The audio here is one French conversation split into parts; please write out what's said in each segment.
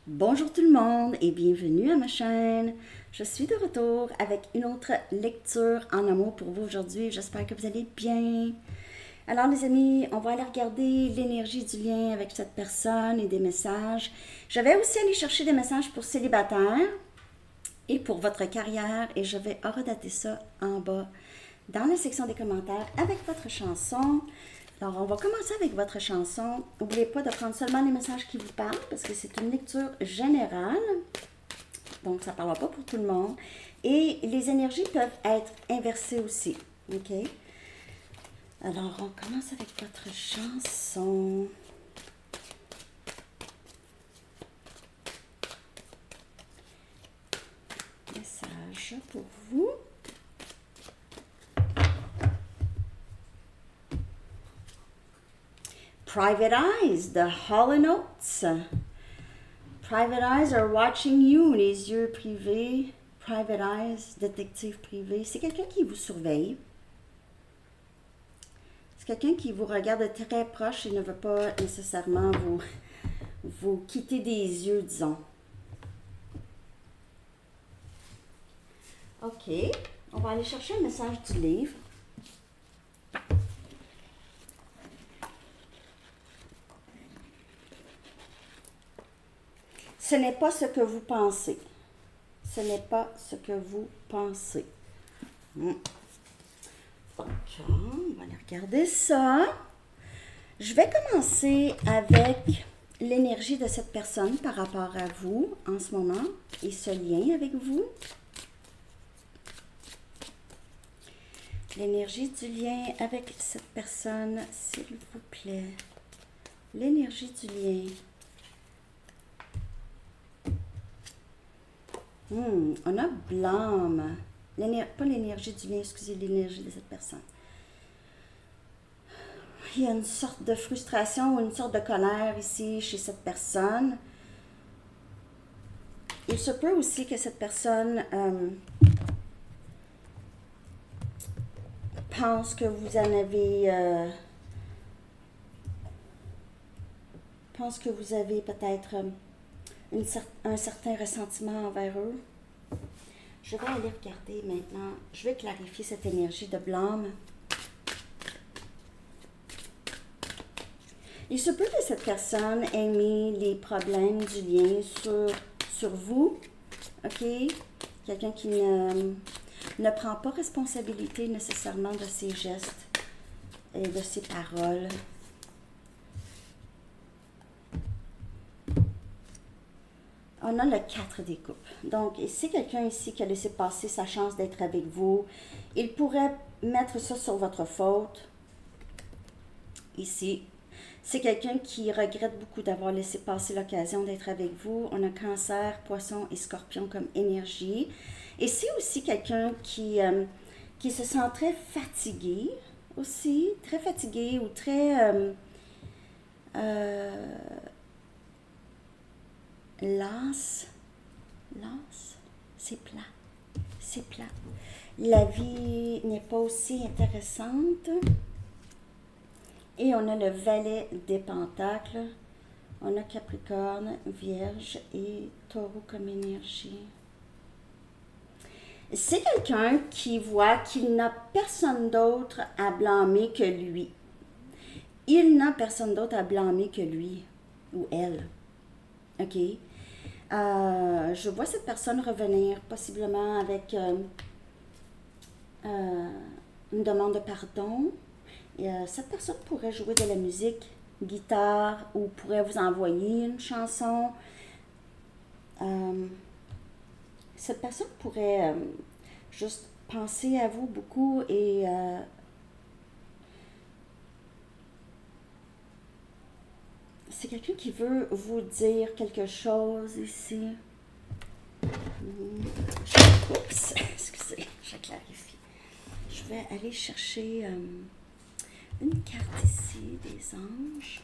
Bonjour tout le monde et bienvenue à ma chaîne. Je suis de retour avec une autre lecture en amour pour vous aujourd'hui. J'espère que vous allez bien. Alors les amis, on va aller regarder l'énergie du lien avec cette personne et des messages. Je vais aussi aller chercher des messages pour célibataires et pour votre carrière et je vais horodater ça en bas dans la section des commentaires avec votre chanson. Alors, on va commencer avec votre chanson. N'oubliez pas de prendre seulement les messages qui vous parlent parce que c'est une lecture générale. Donc, ça ne parlera pas pour tout le monde. Et les énergies peuvent être inversées aussi. OK? Alors, on commence avec votre chanson. Message pour vous. Private Eyes, the Hall Notes. Private Eyes are watching you, les yeux privés. Private Eyes, détective privé. C'est quelqu'un qui vous surveille. C'est quelqu'un qui vous regarde de très proche et ne veut pas nécessairement vous quitter des yeux, disons. OK, on va aller chercher un message du livre. Ce n'est pas ce que vous pensez. Ce n'est pas ce que vous pensez. Donc, on va aller regarder ça. Je vais commencer avec l'énergie de cette personne par rapport à vous en ce moment et ce lien avec vous. L'énergie du lien avec cette personne, s'il vous plaît. L'énergie du lien. On a blâme. Pas l'énergie du lien, excusez, l'énergie de cette personne. Il y a une sorte de frustration ou une sorte de colère ici chez cette personne. Il se peut aussi que cette personne pense que vous en avez... pense que vous avez peut-être... un certain ressentiment envers eux. Je vais aller regarder maintenant. Je vais clarifier cette énergie de blâme. Il se peut que cette personne ait mis les problèmes du lien sur vous. OK? Quelqu'un qui ne prend pas responsabilité nécessairement de ses gestes et de ses paroles. On a le 4 des coupes. Donc, c'est quelqu'un ici qui a laissé passer sa chance d'être avec vous. Il pourrait mettre ça sur votre faute. Ici. C'est quelqu'un qui regrette beaucoup d'avoir laissé passer l'occasion d'être avec vous. On a Cancer, Poisson et Scorpion comme énergie. Et c'est aussi quelqu'un qui se sent très fatigué aussi. Très fatigué ou très... Las, c'est plat, c'est plat. La vie n'est pas aussi intéressante. Et on a le Valet des Pentacles. On a Capricorne, Vierge et Taureau comme énergie. C'est quelqu'un qui voit qu'il n'a personne d'autre à blâmer que lui. Il n'a personne d'autre à blâmer que lui ou elle. OK? Je vois cette personne revenir possiblement avec une demande de pardon. Cette personne pourrait jouer de la musique, guitare, ou pourrait vous envoyer une chanson. Cette personne pourrait juste penser à vous beaucoup et c'est quelqu'un qui veut vous dire quelque chose ici. Oups, excusez, je clarifie. Je vais aller chercher une carte ici des anges.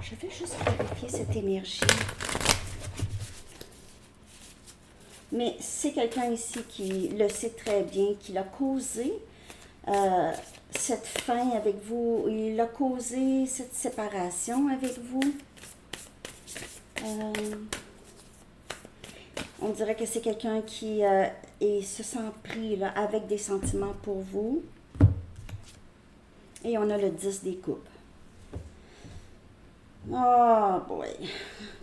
Je vais juste clarifier cette énergie. Mais c'est quelqu'un ici qui le sait très bien, qui l'a causé cette fin avec vous, il a causé cette séparation avec vous. On dirait que c'est quelqu'un qui se sent pris là, avec des sentiments pour vous. Et on a le 10 des coupes. Oh boy.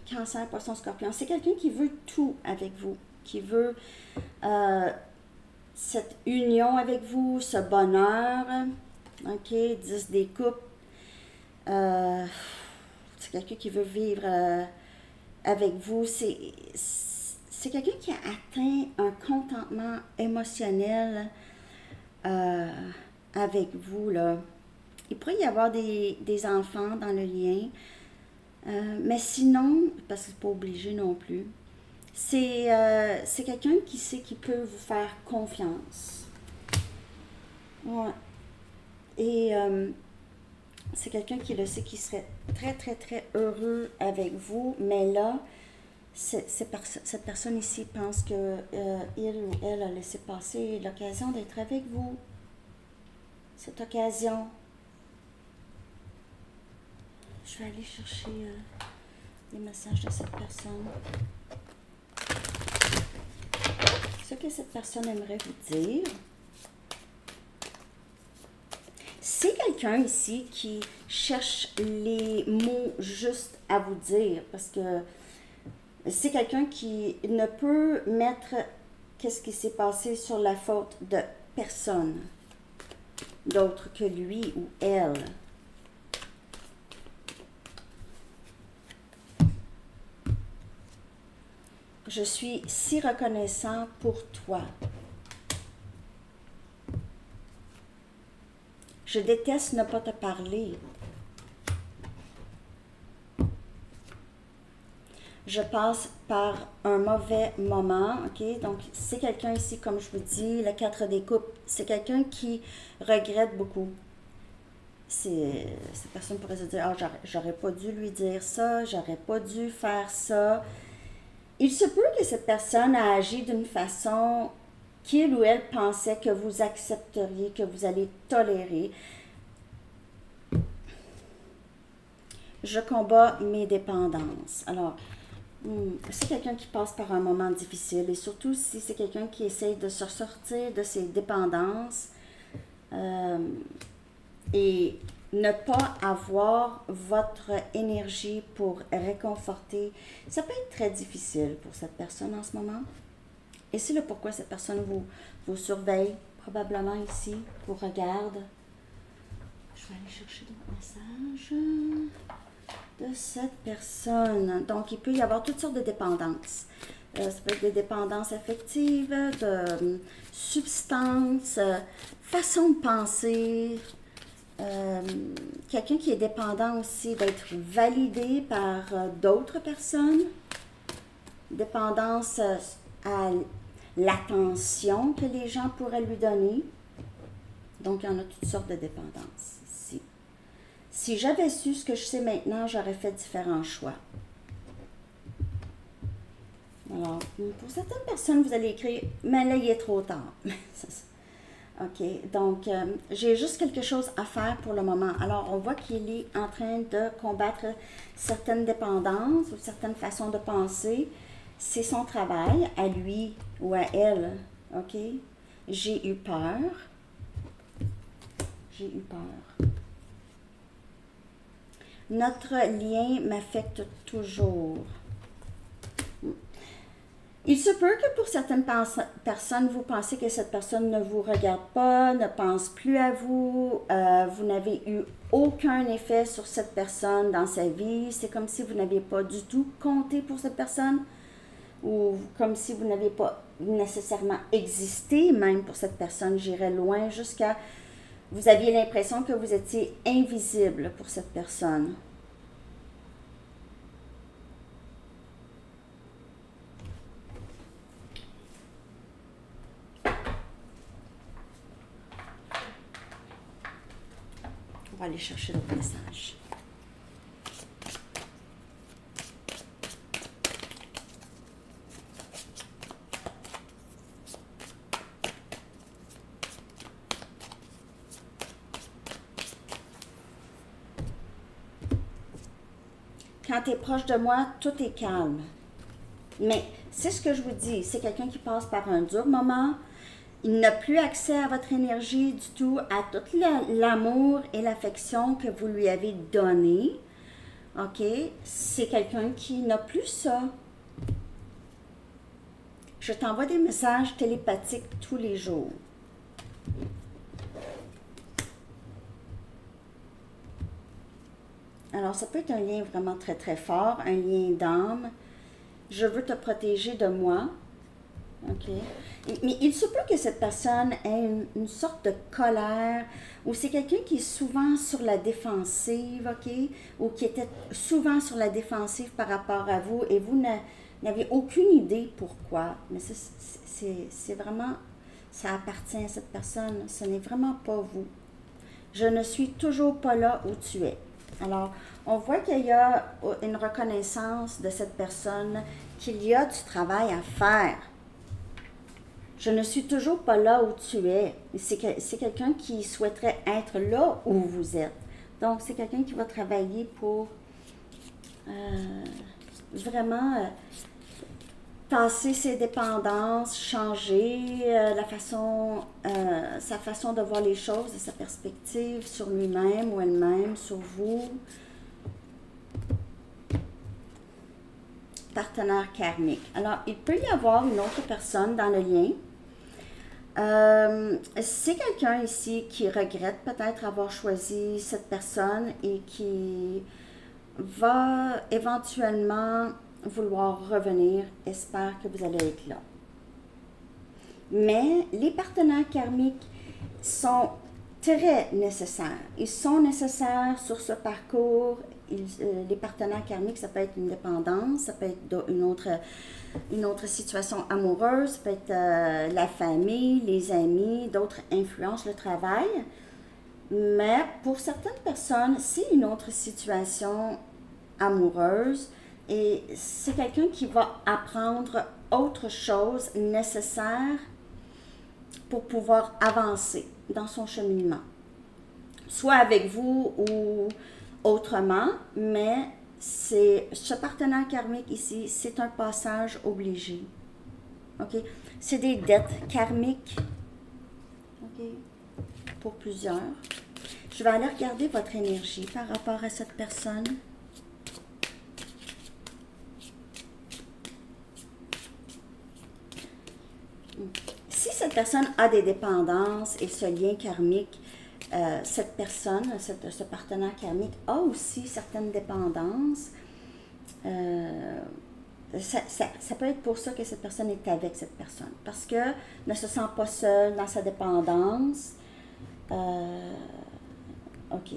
Cancer, poisson, scorpion. C'est quelqu'un qui veut tout avec vous. Qui veut cette union avec vous, ce bonheur. OK, 10 des coupes. C'est quelqu'un qui veut vivre avec vous. C'est quelqu'un qui a atteint un contentement émotionnel avec vous, là. Il pourrait y avoir des enfants dans le lien, mais sinon, parce que c'est pas obligé non plus, c'est quelqu'un qui sait qu'il peut vous faire confiance. Ouais. Et c'est quelqu'un qui le sait, qui serait très, très, très heureux avec vous, mais là, cette personne ici pense que il ou elle a laissé passer l'occasion d'être avec vous. Cette occasion. Je vais aller chercher les messages de cette personne. Ce que cette personne aimerait vous dire. C'est quelqu'un ici qui cherche les mots justes à vous dire, parce que c'est quelqu'un qui ne peut mettre qu'est-ce qui s'est passé sur la faute de personne d'autre que lui ou elle. Je suis si reconnaissant pour toi. Je déteste ne pas te parler. Je passe par un mauvais moment, ok? Donc, c'est quelqu'un ici, comme je vous dis, le 4 des coupes, c'est quelqu'un qui regrette beaucoup. Cette personne pourrait se dire, ah, j'aurais pas dû lui dire ça, j'aurais pas dû faire ça. Il se peut que cette personne a agi d'une façon qu'il ou elle pensait que vous accepteriez, que vous allez tolérer. Je combats mes dépendances. Alors, c'est quelqu'un qui passe par un moment difficile et surtout si c'est quelqu'un qui essaye de se sortir de ses dépendances et ne pas avoir votre énergie pour réconforter, ça peut être très difficile pour cette personne en ce moment. Et c'est le pourquoi cette personne vous surveille, probablement ici, vous regarde. Je vais aller chercher d'autres messages de cette personne. Donc, il peut y avoir toutes sortes de dépendances. Ça peut être des dépendances affectives, de substances, façon de penser. Quelqu'un qui est dépendant aussi d'être validé par d'autres personnes. Dépendance à l'attention que les gens pourraient lui donner. Donc, il y en a toutes sortes de dépendances ici. Si j'avais su ce que je sais maintenant, j'aurais fait différents choix. Alors, pour certaines personnes, vous allez écrire « Mais là, il est trop tard. » OK, donc, j'ai juste quelque chose à faire pour le moment. Alors, on voit qu'il est en train de combattre certaines dépendances ou certaines façons de penser. C'est son travail, à lui ou à elle. OK? J'ai eu peur. J'ai eu peur. Notre lien m'affecte toujours. Il se peut que pour certaines personnes, vous pensez que cette personne ne vous regarde pas, ne pense plus à vous, vous n'avez eu aucun effet sur cette personne dans sa vie, c'est comme si vous n'aviez pas du tout compté pour cette personne, ou comme si vous n'aviez pas nécessairement existé même pour cette personne, j'irais loin jusqu'à, vous aviez l'impression que vous étiez invisible pour cette personne. On va aller chercher d'autres messages. quand tu es proche de moi, tout est calme. Mais c'est ce que je vous dis, c'est quelqu'un qui passe par un dur moment. Il n'a plus accès à votre énergie du tout, à tout l'amour et l'affection que vous lui avez donné. OK? C'est quelqu'un qui n'a plus ça. Je t'envoie des messages télépathiques tous les jours. Alors, ça peut être un lien vraiment très, très fort, un lien d'âme. Je veux te protéger de moi. OK? Mais il se peut que cette personne ait une sorte de colère, ou c'est quelqu'un qui est souvent sur la défensive, OK? Ou qui était souvent sur la défensive par rapport à vous, et vous n'avez aucune idée pourquoi. Mais c'est vraiment, ça appartient à cette personne. Ce n'est vraiment pas vous. Je ne suis toujours pas là où tu es. Alors, on voit qu'il y a une reconnaissance de cette personne, qu'il y a du travail à faire. Je ne suis toujours pas là où tu es. C'est quelqu'un qui souhaiterait être là où vous êtes. Donc, c'est quelqu'un qui va travailler pour vraiment tasser ses dépendances, changer sa façon de voir les choses, de sa perspective sur lui-même ou elle-même, sur vous. Partenaire karmique. Alors, il peut y avoir une autre personne dans le lien. C'est quelqu'un ici qui regrette peut-être avoir choisi cette personne et qui va éventuellement vouloir revenir, espère que vous allez être là. Mais les partenaires karmiques sont très nécessaires. Ils sont nécessaires sur ce parcours. Les partenaires karmiques, ça peut être une dépendance, ça peut être une autre situation amoureuse, ça peut être la famille, les amis, d'autres influences, le travail. Mais pour certaines personnes, c'est une autre situation amoureuse et c'est quelqu'un qui va apprendre autre chose nécessaire pour pouvoir avancer dans son cheminement. Soit avec vous ou autrement, mais ce partenaire karmique ici, c'est un passage obligé. OK? C'est des dettes karmiques. OK? Pour plusieurs. Je vais aller regarder votre énergie par rapport à cette personne. Si cette personne a des dépendances et ce lien karmique, cette personne, ce partenaire karmique a aussi certaines dépendances. Ça peut être pour ça que cette personne est avec cette personne. Parce que ne se sent pas seule dans sa dépendance. OK.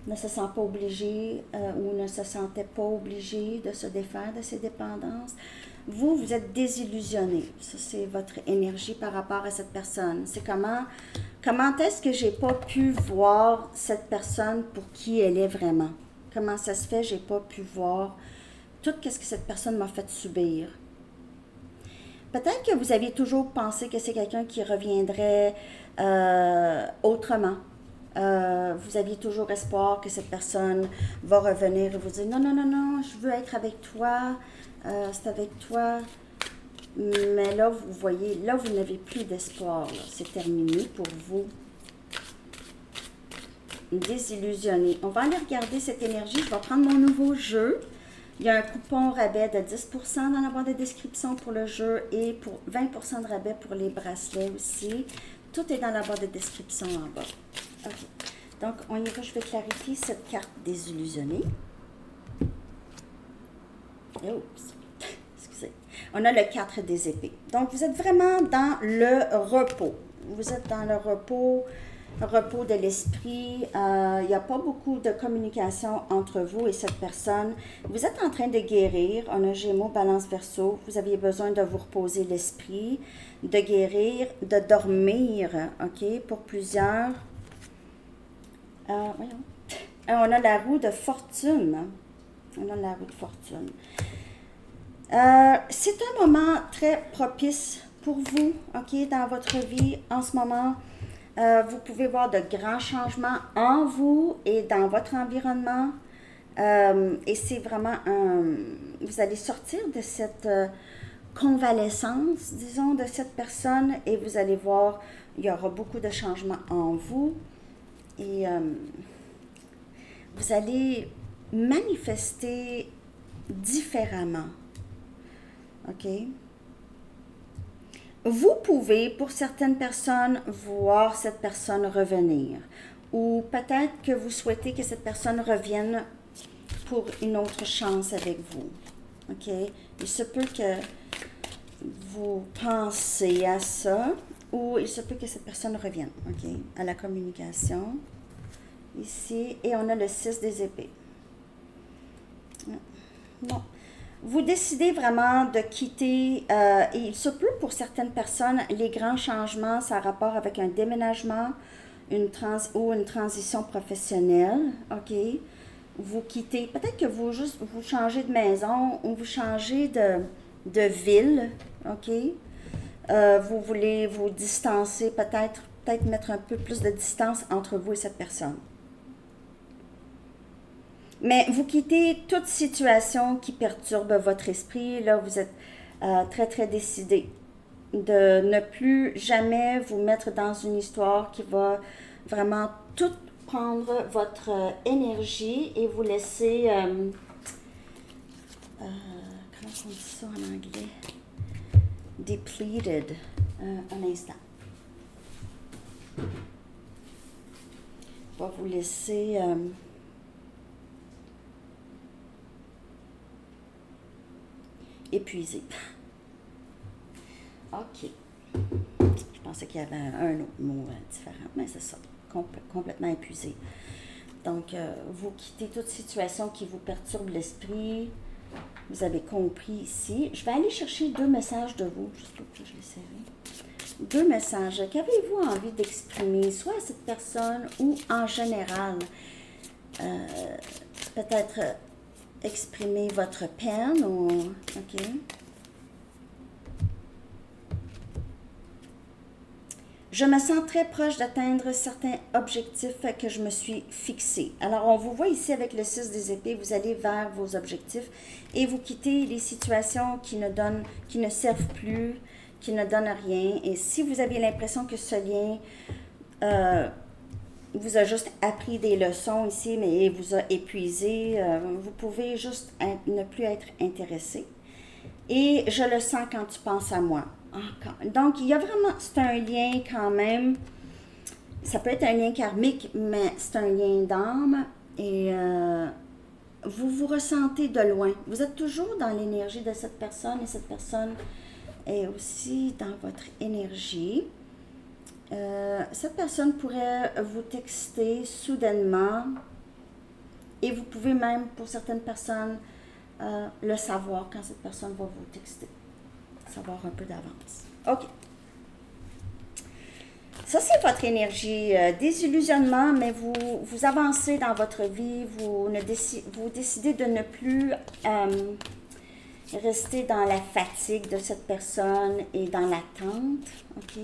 Ne se sent pas obligé ou ne se sentait pas obligé de se défaire de ses dépendances. Vous êtes désillusionné. Ça, c'est votre énergie par rapport à cette personne. C'est comment est-ce que j'ai pas pu voir cette personne pour qui elle est vraiment? Comment ça se fait, j'ai pas pu voir tout ce que cette personne m'a fait subir? Peut-être que vous aviez toujours pensé que c'est quelqu'un qui reviendrait autrement. Vous aviez toujours espoir que cette personne va revenir et vous dire non, non, non, non, je veux être avec toi, c'est avec toi. Mais là, vous voyez, là, vous n'avez plus d'espoir. C'est terminé pour vous. Désillusionné. On va aller regarder cette énergie. Je vais prendre mon nouveau jeu. Il y a un coupon rabais de 10% dans la barre de description pour le jeu et pour 20% de rabais pour les bracelets aussi. Tout est dans la barre de description en bas. Okay. Donc, on y va. Je vais clarifier cette carte désillusionnée. Oups. Excusez. On a le 4 des épées. Donc, vous êtes vraiment dans le repos. Vous êtes dans le repos de l'esprit. Il n'y a pas beaucoup de communication entre vous et cette personne. Vous êtes en train de guérir. On a Gémeaux, Balance, Verseau. Vous aviez besoin de vous reposer l'esprit, de guérir, de dormir. OK? Pour plusieurs. Voyons. On a la roue de fortune. On a la roue de fortune. C'est un moment très propice pour vous, OK, dans votre vie en ce moment. Vous pouvez voir de grands changements en vous et dans votre environnement. Et c'est vraiment vous allez sortir de cette convalescence, disons, de cette personne et vous allez voir, il y aura beaucoup de changements en vous et vous allez manifester différemment. OK? Vous pouvez, pour certaines personnes, voir cette personne revenir. Ou peut-être que vous souhaitez que cette personne revienne pour une autre chance avec vous. OK? Il se peut que vous pensez à ça, ou il se peut que cette personne revienne. OK? À la communication. Ici, et on a le 6 des épées. Bon. Vous décidez vraiment de quitter, et il se peut pour certaines personnes, les grands changements, ça a rapport avec un déménagement ou une transition professionnelle, OK? Vous quittez, peut-être que vous changez de maison ou vous changez de ville, OK? Vous voulez vous distancer, peut-être mettre un peu plus de distance entre vous et cette personne. Mais vous quittez toute situation qui perturbe votre esprit. Là, vous êtes très, très décidé de ne plus jamais vous mettre dans une histoire qui va vraiment tout prendre votre énergie et vous laisser... comment on dit ça en anglais? Depleted. Un instant. Va vous laisser... épuisé. OK. Je pensais qu'il y avait un autre mot différent, mais c'est ça, complètement épuisé. Donc, vous quittez toute situation qui vous perturbe l'esprit. Vous avez compris ici. Je vais aller chercher 2 messages de vous, juste pour que je les serre. 2 messages. Qu'avez-vous envie d'exprimer, soit à cette personne ou en général? Peut-être... exprimer votre peine ou... OK. Je me sens très proche d'atteindre certains objectifs que je me suis fixés. Alors, on vous voit ici avec le 6 des épées, vous allez vers vos objectifs et vous quittez les situations qui ne servent plus, qui ne donnent rien. Et si vous avez l'impression que ce lien vous a juste appris des leçons ici, mais vous a épuisé, vous pouvez juste ne plus être intéressé. Et je le sens quand tu penses à moi. Donc, il y a vraiment, c'est un lien quand même, ça peut être un lien karmique, mais c'est un lien d'âme et vous vous ressentez de loin. Vous êtes toujours dans l'énergie de cette personne et cette personne est aussi dans votre énergie. Cette personne pourrait vous texter soudainement et vous pouvez même, pour certaines personnes, le savoir quand cette personne va vous texter. Savoir un peu d'avance. OK. Ça, c'est votre énergie désillusionnement, mais vous avancez dans votre vie, vous décidez de ne plus rester dans la fatigue de cette personne et dans l'attente. OK.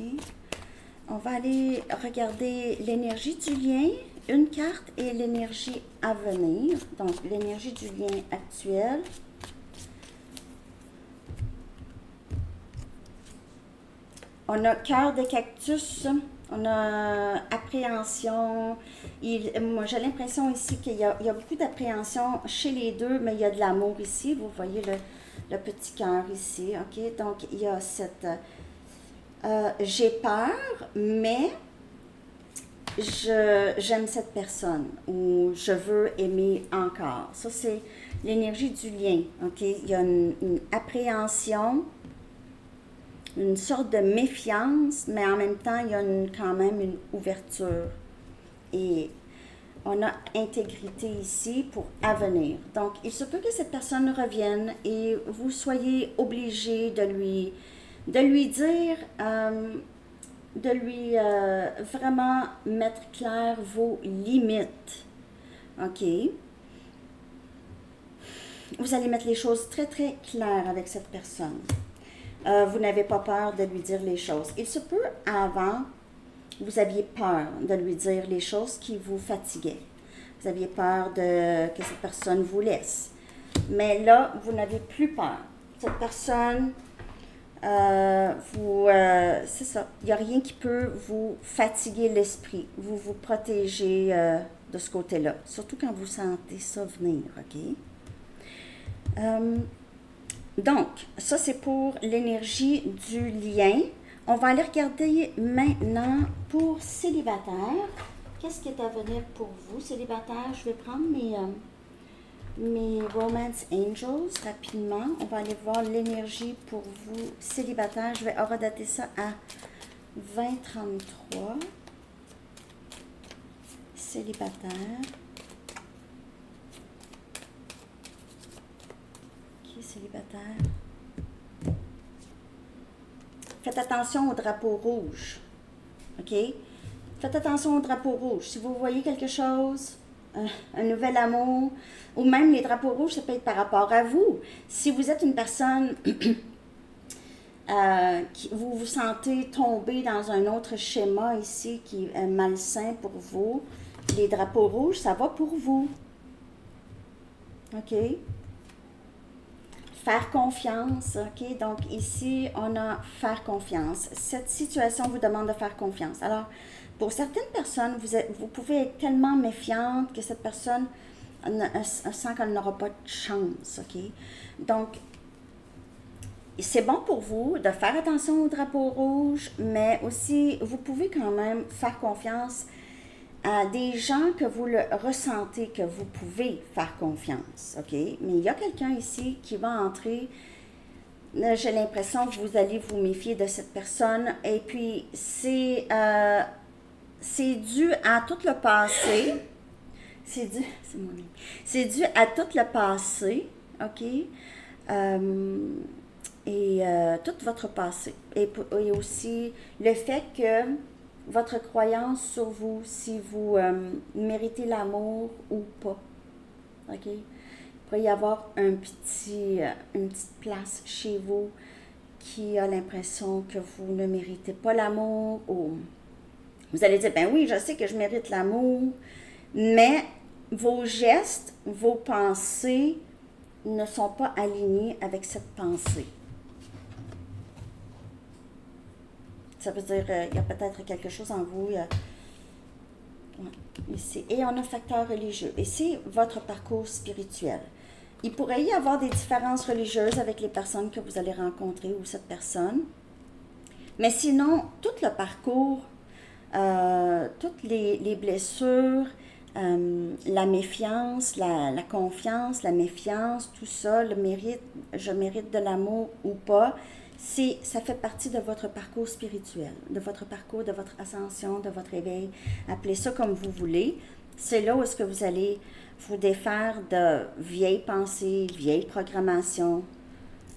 On va aller regarder l'énergie du lien, une carte et l'énergie à venir. Donc, l'énergie du lien actuel. On a cœur de cactus, on a appréhension. Moi, j'ai l'impression ici qu'il y a beaucoup d'appréhension chez les deux, mais il y a de l'amour ici. Vous voyez le petit cœur ici, OK? Donc, il y a cette... j'ai peur, mais j'aime cette personne ou je veux aimer encore. Ça, c'est l'énergie du lien, OK? Il y a une appréhension, une sorte de méfiance, mais en même temps, il y a quand même une ouverture. Et on a intégrité ici pour avenir. Donc, il se peut que cette personne revienne et vous soyez obligé de lui dire, de lui vraiment mettre clair vos limites. OK? Vous allez mettre les choses très, très claires avec cette personne. Vous n'avez pas peur de lui dire les choses. Il se peut, avant, vous aviez peur de lui dire les choses qui vous fatiguaient. Vous aviez peur que cette personne vous laisse. Mais là, vous n'avez plus peur. Cette personne, c'est ça. Il n'y a rien qui peut vous fatiguer l'esprit. Vous vous protégez de ce côté-là. Surtout quand vous sentez ça venir, OK? Donc, ça, c'est pour l'énergie du lien. On va aller regarder maintenant pour célibataire. Qu'est-ce qui est à venir pour vous, célibataire? Je vais prendre mes Romance Angels rapidement. On va aller voir l'énergie pour vous, célibataire. Je vais horodater ça à 2033. Célibataire. Qui est célibataire? Faites attention au drapeau rouge. OK? Faites attention au drapeau rouge. Si vous voyez quelque chose, un nouvel amour, ou même les drapeaux rouges, ça peut être par rapport à vous. Si vous êtes une personne vous vous sentez tomber dans un autre schéma ici qui est malsain pour vous, les drapeaux rouges, ça va pour vous. OK? Faire confiance, OK? Donc ici, on a faire confiance. Cette situation vous demande de faire confiance. Alors, pour certaines personnes, vous pouvez être tellement méfiante que cette personne sent qu'elle n'aura pas de chance, OK? Donc, c'est bon pour vous de faire attention au drapeau rouge, mais aussi, vous pouvez quand même faire confiance à des gens que vous le ressentez, que vous pouvez faire confiance, OK? Mais il y a quelqu'un ici qui va entrer. J'ai l'impression que vous allez vous méfier de cette personne. Et puis, c'est dû à tout le passé. C'est dû à tout le passé, OK? Tout votre passé. Et aussi le fait que votre croyance sur vous, si vous méritez l'amour ou pas. OK? Il pourrait y avoir une petite place chez vous qui a l'impression que vous ne méritez pas l'amour. Ou vous allez dire, ben oui, je sais que je mérite l'amour, mais vos gestes, vos pensées ne sont pas alignés avec cette pensée. Ça veut dire il y a peut-être quelque chose en vous ici. Et on a facteur religieux. Et c'est votre parcours spirituel. Il pourrait y avoir des différences religieuses avec les personnes que vous allez rencontrer ou cette personne. Mais sinon, tout le parcours, toutes les blessures, la méfiance, la confiance, la méfiance, tout ça, le mérite, je mérite de l'amour ou pas, ça fait partie de votre parcours spirituel, de votre parcours, de votre ascension, de votre éveil. Appelez ça comme vous voulez. C'est là où est-ce que vous allez vous défaire de vieilles pensées, vieilles programmations.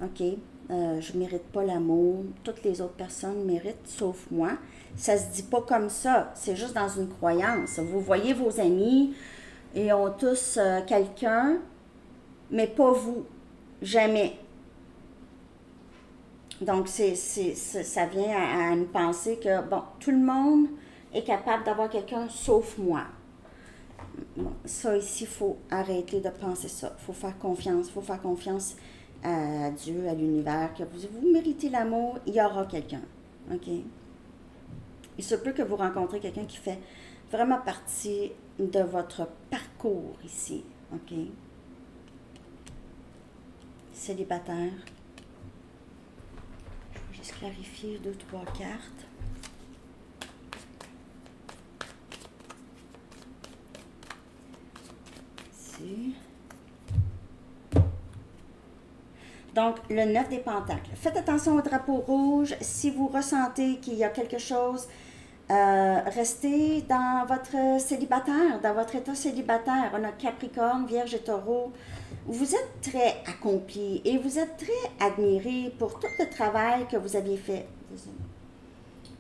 OK? Je ne mérite pas l'amour. Toutes les autres personnes méritent, sauf moi. Ça ne se dit pas comme ça. C'est juste dans une croyance. Vous voyez vos amis et ont tous quelqu'un, mais pas vous. Jamais. Donc, ça vient à une pensée que, bon, tout le monde est capable d'avoir quelqu'un sauf moi. Bon, ça ici, il faut arrêter de penser ça. Il faut faire confiance. Il faut faire confiance à Dieu, à l'univers, que vous méritez l'amour, il y aura quelqu'un. OK? Il se peut que vous rencontrez quelqu'un qui fait vraiment partie de votre parcours ici. OK? Célibataire. Je vais juste clarifier 2-3 cartes. Ici. Donc, le 9 des pentacles. Faites attention au drapeau rouge. Si vous ressentez qu'il y a quelque chose, restez dans votre célibataire, dans votre état célibataire. On a Capricorne, Vierge et Taureau. Vous êtes très accompli et vous êtes très admiré pour tout le travail que vous aviez fait.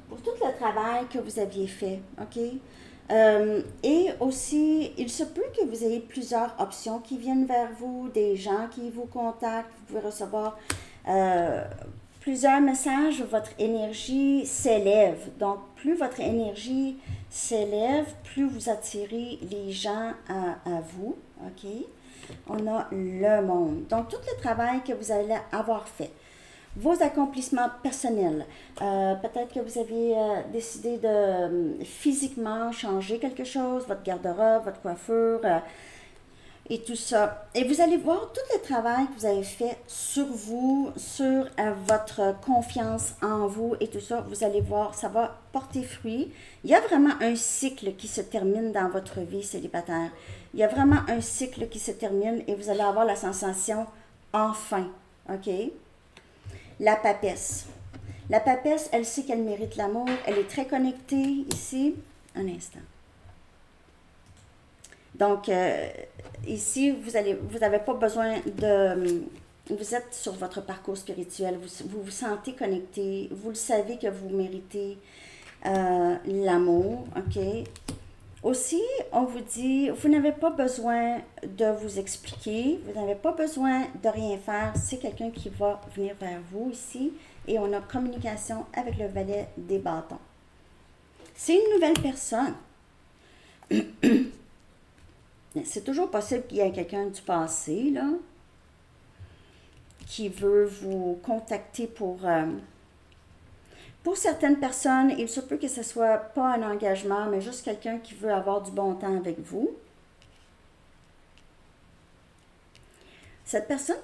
Pour tout le travail que vous aviez fait, OK? Et aussi, il se peut que vous ayez plusieurs options qui viennent vers vous, des gens qui vous contactent. Vous pouvez recevoir plusieurs messages, votre énergie s'élève. Donc, plus votre énergie s'élève, plus vous attirez les gens à vous. OK? On a le monde. Donc, tout le travail que vous allez avoir fait. Vos accomplissements personnels. Peut-être que vous avez décidé de physiquement changer quelque chose, votre garde-robe, votre coiffure et tout ça. Et vous allez voir tout le travail que vous avez fait sur vous, sur votre confiance en vous et tout ça. Vous allez voir, ça va porter fruit. Il y a vraiment un cycle qui se termine dans votre vie célibataire. Il y a vraiment un cycle qui se termine et vous allez avoir la sensation enfin. OK? La papesse. La papesse, elle sait qu'elle mérite l'amour. Elle est très connectée ici. Un instant. Donc, ici, vous n'avez pas besoin de... Vous êtes sur votre parcours spirituel. Vous vous sentez connecté. Vous le savez que vous méritez l'amour. OK? Aussi, on vous dit, vous n'avez pas besoin de vous expliquer, vous n'avez pas besoin de rien faire, c'est quelqu'un qui va venir vers vous ici, et on a communication avec le valet des bâtons. C'est une nouvelle personne. C'est toujours possible qu'il y ait quelqu'un du passé, là, qui veut vous contacter pour certaines personnes, il se peut que ce ne soit pas un engagement, mais juste quelqu'un qui veut avoir du bon temps avec vous. Cette personne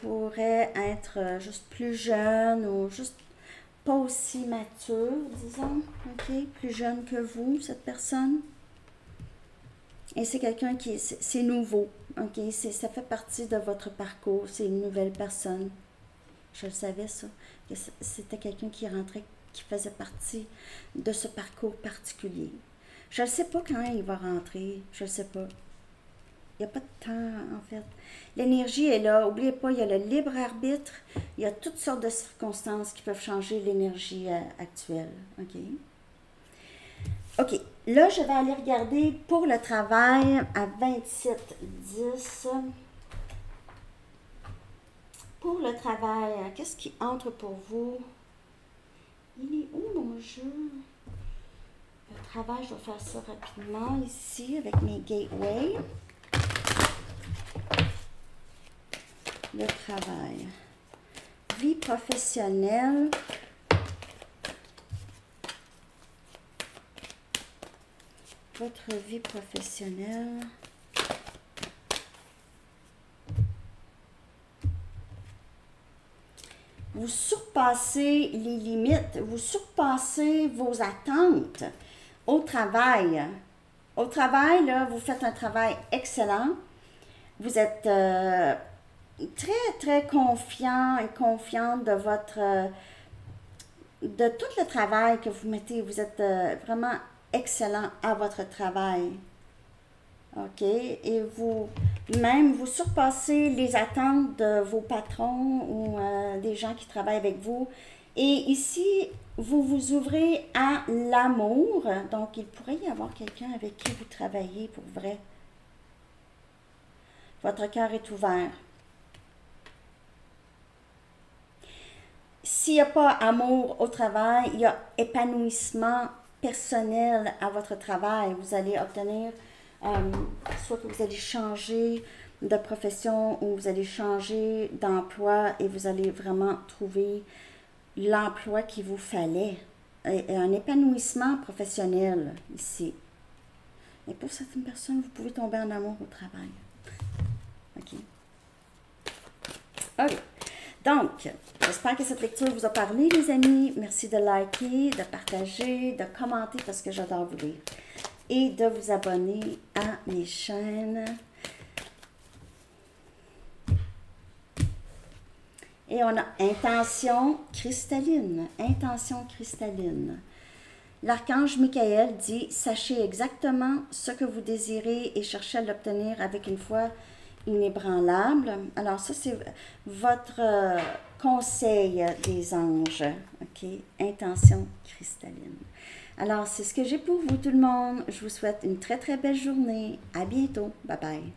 pourrait être juste plus jeune ou juste pas aussi mature, disons, ok, plus jeune que vous, cette personne. Et c'est quelqu'un qui, c'est nouveau, ok, ça fait partie de votre parcours, c'est une nouvelle personne. Je le savais ça, que c'était quelqu'un qui rentrait, qui faisait partie de ce parcours particulier. Je ne sais pas quand il va rentrer, je ne sais pas. Il n'y a pas de temps, en fait. L'énergie est là. N'oubliez pas, il y a le libre arbitre. Il y a toutes sortes de circonstances qui peuvent changer l'énergie actuelle. OK? OK. Là, je vais aller regarder pour le travail à 27-10. Pour le travail, qu'est-ce qui entre pour vous? Il est où mon jeu? Le travail, je vais faire ça rapidement ici avec mes gateways. Le travail. Vie professionnelle. Votre vie professionnelle. Vous surpassez les limites, vous surpassez vos attentes au travail. Au travail, là, vous faites un travail excellent. Vous êtes très, très confiant et confiante de de tout le travail que vous mettez. Vous êtes vraiment excellent à votre travail. OK? Et vous surpassez les attentes de vos patrons ou des gens qui travaillent avec vous. Et ici, vous vous ouvrez à l'amour. Donc, il pourrait y avoir quelqu'un avec qui vous travaillez pour vrai. Votre cœur est ouvert. S'il n'y a pas amour au travail, il y a épanouissement personnel à votre travail. Vous allez obtenir, soit que vous allez changer de profession ou vous allez changer d'emploi et vous allez vraiment trouver l'emploi qu'il vous fallait. Et un épanouissement professionnel ici. Et pour certaines personnes, vous pouvez tomber en amour au travail. OK. OK. Donc, j'espère que cette lecture vous a parlé, les amis. Merci de liker, de partager, de commenter parce que j'adore vous lire. Et de vous abonner à mes chaînes. Et on a intention cristalline. Intention cristalline. L'archange Michael dit « Sachez exactement ce que vous désirez et cherchez à l'obtenir avec une foi inébranlable. » Alors ça, c'est votre conseil des anges. OK? Intention cristalline. Alors, c'est ce que j'ai pour vous tout le monde. Je vous souhaite une très, très belle journée. À bientôt. Bye bye.